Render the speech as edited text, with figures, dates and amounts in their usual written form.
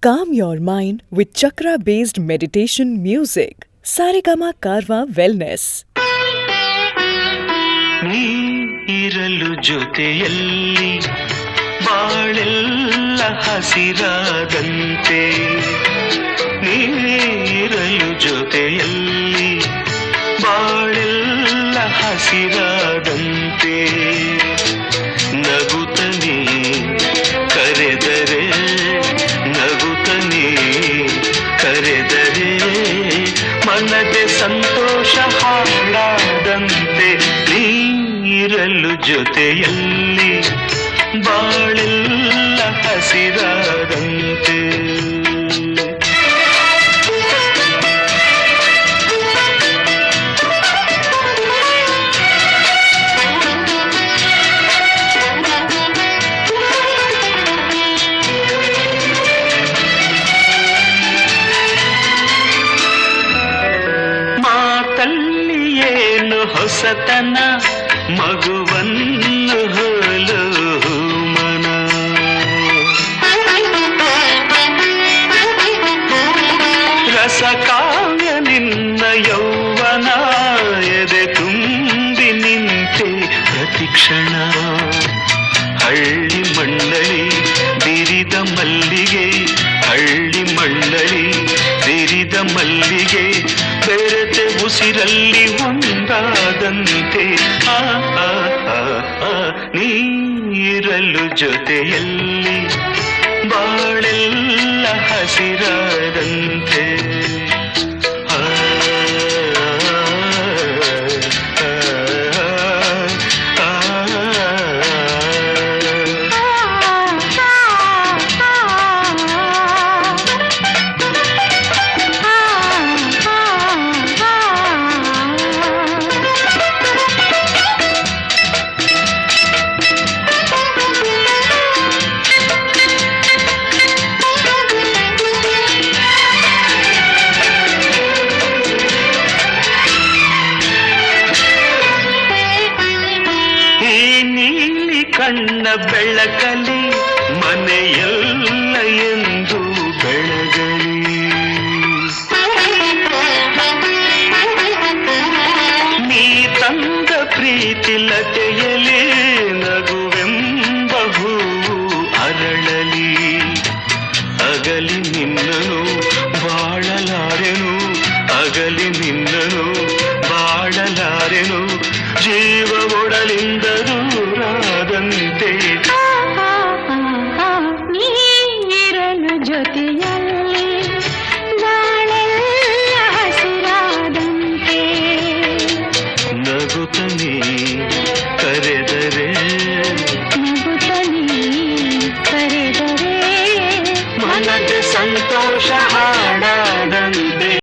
Calm your mind with chakra-based meditation music. Saregama Karwa Wellness. ನೀ ಇರಲು ಜೊತೆಯಲ್ಲಿ ಬಾಳೆಲ್ಲ ಹಸಿರಾದಂತೆ, ನೀ ಇರಲು ಜೊತೆಯಲ್ಲಿ ಬಾಳೆಲ್ಲ ಹಸಿರಾದಂತೆ, ನಗುತ್ತನೆ ಕರೆದರೆ ನಗುತ್ತನೆ ಕರೆದರೆ ಮನದೆ ಸಂತೋಷ ಹಾಡಾದಂತೆ, ನೀರಲು ಜೊತೆಯಲ್ಲಿ ಬಾಳೆಲ್ಲ ಹಸಿರಾದಂತೆ. ಹೊಸತನ ಮಗುವನ್ನು ಹೋಲು ಮನ, ರಸಕಾವ್ಯ ನಿನ್ನ ಯೌವನ, ಎದೆ ತುಂಬಿ ನಿಂತೆ ಪ್ರತಿಕ್ಷಣ, ಹಳ್ಳಿ ಮಂಡಳಿ ಬಿರಿದ ಮಲ್ಲಿಗೆ, ಹಳ್ಳಿ ಮಂಡಳಿ ಬಿರಿದ ಮಲ್ಲಿಗೆ, ಬೆರೆತೆ ಉಸಿರಲ್ಲಿ ಒಂದಾದಂತೆ, ನೀರಲು ಜೊತೆಯಲ್ಲಿ ಬಾಳೆಲ್ಲ ಹಸಿರಾದಂತೆ. ಕಣ್ಣ ಬೆಳಕಲಿ ಮನೆಯಲ್ಲ ಎಂದು ಬೆಳಗಲಿ, ನೀ ತಂದ ಪ್ರೀತಿ ಲತೆಯಲಿ ನಗುವೆಂಬ ಹೂವು ಅರಳಲಿ, ಅಗಲಿ ನಿನ್ನನು ಬಾಳಲಾರೆನು, ಅಗಲಿ ನಿನ್ನನು ಬಾಳಲಾರೆನು, ಜೀವ ಒಡಲಿಂದ ದೂರಾದಂತೆ, ನೀರಲು ಜೊತೆಯಲ್ಲಿ ಬಾಳೆಲ್ಲ ಹಸಿರಾದಂತೆ, ನಗುತ್ತನೆ ಕರೆದರೆ ನಗುತ್ತನೆ ಕರೆದರೆ ಮನದ ಸಂತೋಷ ಹಾಡ